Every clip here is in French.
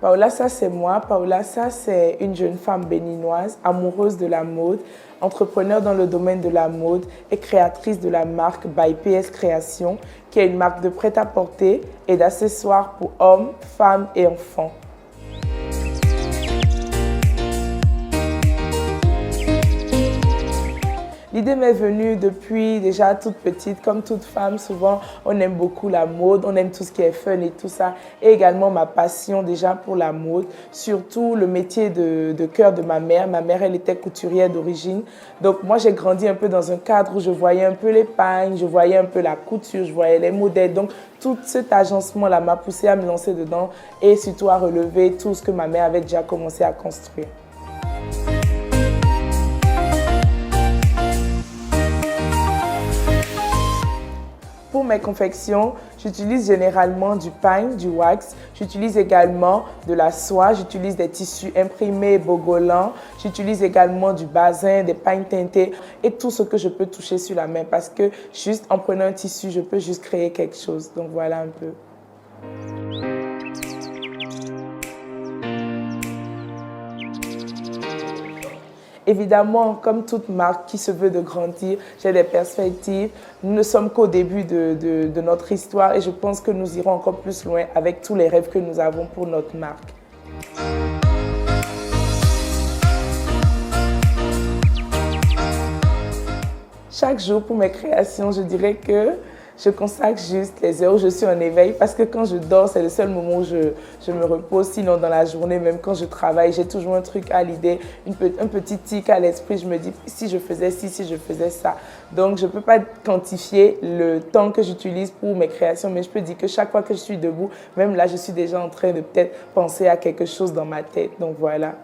Paola, ça c'est moi. Paola, ça c'est une jeune femme béninoise, amoureuse de la mode, entrepreneur dans le domaine de la mode et créatrice de la marque By PS Création, qui est une marque de prêt-à-porter et d'accessoires pour hommes, femmes et enfants. L'idée m'est venue depuis déjà toute petite. Comme toute femme, souvent, on aime beaucoup la mode, on aime tout ce qui est fun et tout ça. Et également ma passion déjà pour la mode, surtout le métier de cœur de ma mère. Ma mère, elle était couturière d'origine. Donc moi, j'ai grandi un peu dans un cadre où je voyais un peu les pagnes, je voyais un peu la couture, je voyais les modèles. Donc tout cet agencement-là m'a poussé à me lancer dedans et surtout à relever tout ce que ma mère avait déjà commencé à construire. Pour mes confections, j'utilise généralement du pagne, du wax. J'utilise également de la soie. J'utilise des tissus imprimés bogolants. J'utilise également du basin, des pagnes teintées et tout ce que je peux toucher sur la main parce que juste en prenant un tissu, je peux juste créer quelque chose. Donc voilà un peu. Évidemment, comme toute marque qui se veut de grandir, j'ai des perspectives. Nous ne sommes qu'au début de notre histoire et je pense que nous irons encore plus loin avec tous les rêves que nous avons pour notre marque. Chaque jour pour mes créations, je dirais que je consacre juste les heures où je suis en éveil parce que quand je dors, c'est le seul moment où je me repose. Sinon, dans la journée, même quand je travaille, j'ai toujours un truc à l'idée, un petit tic à l'esprit. Je me dis, si je faisais ci, si je faisais ça. Donc, je ne peux pas quantifier le temps que j'utilise pour mes créations, mais je peux dire que chaque fois que je suis debout, même là, je suis déjà en train de peut-être penser à quelque chose dans ma tête. Donc, voilà.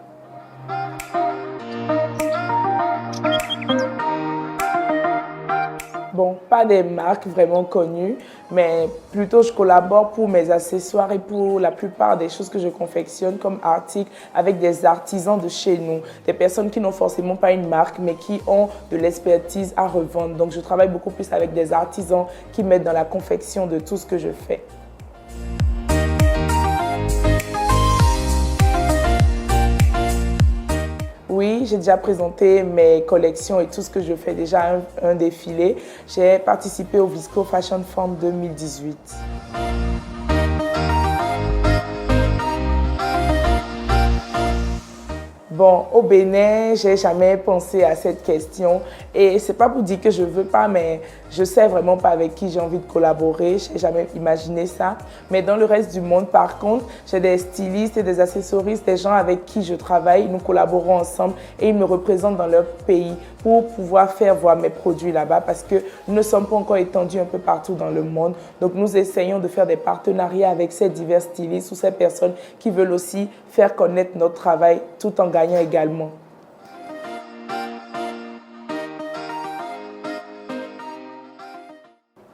Bon, pas des marques vraiment connues, mais plutôt je collabore pour mes accessoires et pour la plupart des choses que je confectionne comme articles avec des artisans de chez nous. Des personnes qui n'ont forcément pas une marque, mais qui ont de l'expertise à revendre. Donc je travaille beaucoup plus avec des artisans qui m'aident dans la confection de tout ce que je fais. Oui, j'ai déjà présenté mes collections et tout ce que je fais déjà un défilé. J'ai participé au Visco Fashion Fund 2018. Bon, au Bénin, j'ai jamais pensé à cette question et c'est pas pour dire que je veux pas, mais je sais vraiment pas avec qui j'ai envie de collaborer. J'ai jamais imaginé ça. Mais dans le reste du monde, par contre, j'ai des stylistes et des accessoristes, des gens avec qui je travaille. Nous collaborons ensemble et ils me représentent dans leur pays pour pouvoir faire voir mes produits là-bas parce que nous ne sommes pas encore étendus un peu partout dans le monde. Donc nous essayons de faire des partenariats avec ces divers stylistes ou ces personnes qui veulent aussi faire connaître notre travail tout en gagnant également.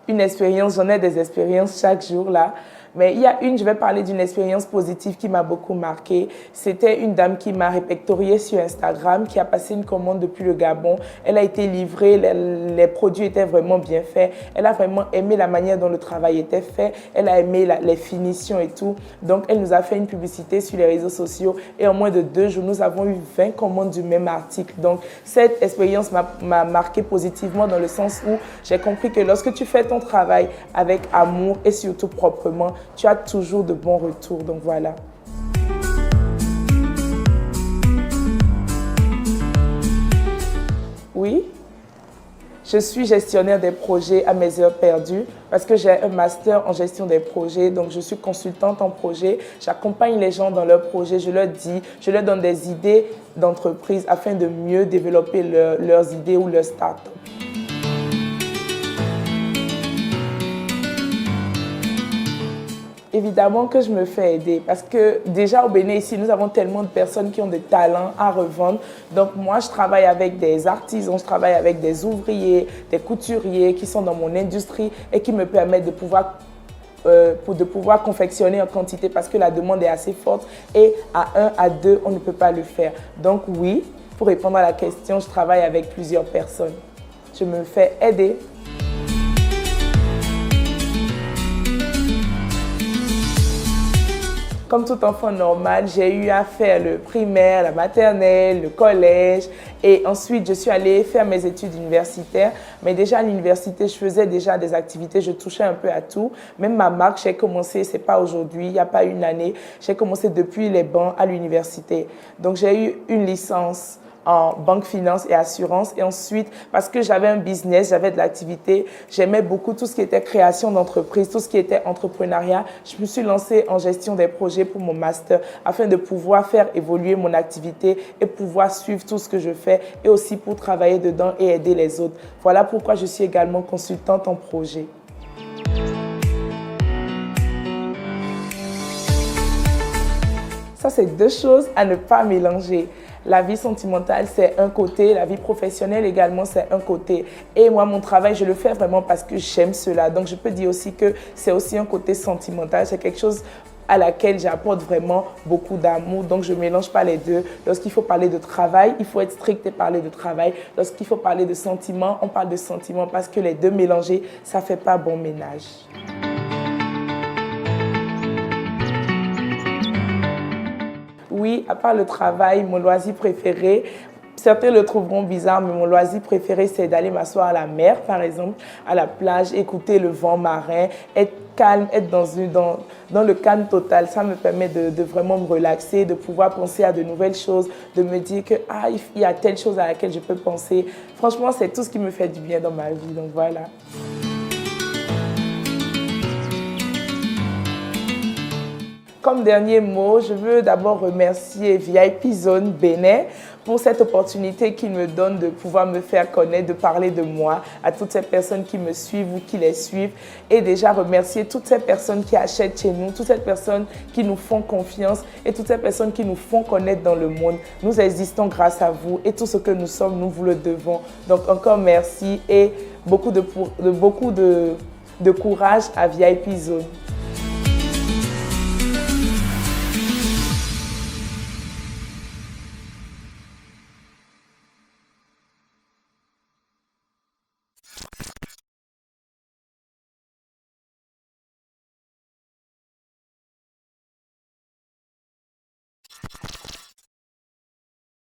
Une expérience, j'en ai des expériences chaque jour là. Mais il y a je vais parler d'une expérience positive qui m'a beaucoup marquée. C'était une dame qui m'a répertoriée sur Instagram, qui a passé une commande depuis le Gabon. Elle a été livrée, les produits étaient vraiment bien faits. Elle a vraiment aimé la manière dont le travail était fait. Elle a aimé les finitions et tout. Donc, elle nous a fait une publicité sur les réseaux sociaux. Et en moins de 2 jours, nous avons eu 20 commandes du même article. Donc, cette expérience m'a marqué positivement dans le sens où j'ai compris que lorsque tu fais ton travail avec amour et surtout proprement, tu as toujours de bons retours, donc voilà. Oui, je suis gestionnaire des projets à mes heures perdues parce que j'ai un master en gestion des projets, donc je suis consultante en projet. J'accompagne les gens dans leurs projets, je leur donne des idées d'entreprise afin de mieux développer leurs idées ou leurs start-up. Évidemment que je me fais aider parce que déjà au Bénin ici, nous avons tellement de personnes qui ont des talents à revendre. Donc moi, je travaille avec des artisans, je travaille avec des ouvriers, des couturiers qui sont dans mon industrie et qui me permettent de pouvoir confectionner en quantité parce que la demande est assez forte et à 1 à 2, on ne peut pas le faire. Donc oui, pour répondre à la question, je travaille avec plusieurs personnes. Je me fais aider. Comme tout enfant normal, j'ai eu à faire le primaire, la maternelle, le collège et ensuite je suis allée faire mes études universitaires. Mais déjà à l'université, je faisais déjà des activités, je touchais un peu à tout. Même ma marque, j'ai commencé, c'est pas aujourd'hui, il n'y a pas une année, j'ai commencé depuis les bancs à l'université. Donc j'ai eu une licence en banque, finance et assurance. Et ensuite, parce que j'avais un business, j'avais de l'activité, j'aimais beaucoup tout ce qui était création d'entreprise, tout ce qui était entrepreneuriat. Je me suis lancée en gestion des projets pour mon master afin de pouvoir faire évoluer mon activité et pouvoir suivre tout ce que je fais et aussi pour travailler dedans et aider les autres. Voilà pourquoi je suis également consultante en projet. Ça, c'est deux choses à ne pas mélanger. La vie sentimentale, c'est un côté. La vie professionnelle également, c'est un côté. Et moi, mon travail, je le fais vraiment parce que j'aime cela. Donc, je peux dire aussi que c'est aussi un côté sentimental. C'est quelque chose à laquelle j'apporte vraiment beaucoup d'amour. Donc, je ne mélange pas les deux. Lorsqu'il faut parler de travail, il faut être strict et parler de travail. Lorsqu'il faut parler de sentiments, on parle de sentiments parce que les deux mélangés, ça ne fait pas bon ménage. Oui, à part le travail, mon loisir préféré, certains le trouveront bizarre, mais mon loisir préféré, c'est d'aller m'asseoir à la mer, par exemple, à la plage, écouter le vent marin, être calme, être dans le calme total. Ça me permet de vraiment me relaxer, de pouvoir penser à de nouvelles choses, de me dire que il y a telle chose à laquelle je peux penser. Franchement, c'est tout ce qui me fait du bien dans ma vie, donc voilà. Comme dernier mot, je veux d'abord remercier VIP Zone Bénin pour cette opportunité qu'il me donne de pouvoir me faire connaître, de parler de moi à toutes ces personnes qui me suivent ou qui les suivent. Et déjà remercier toutes ces personnes qui achètent chez nous, toutes ces personnes qui nous font confiance et toutes ces personnes qui nous font connaître dans le monde. Nous existons grâce à vous et tout ce que nous sommes, nous vous le devons. Donc encore merci et beaucoup de courage à VIP Zone.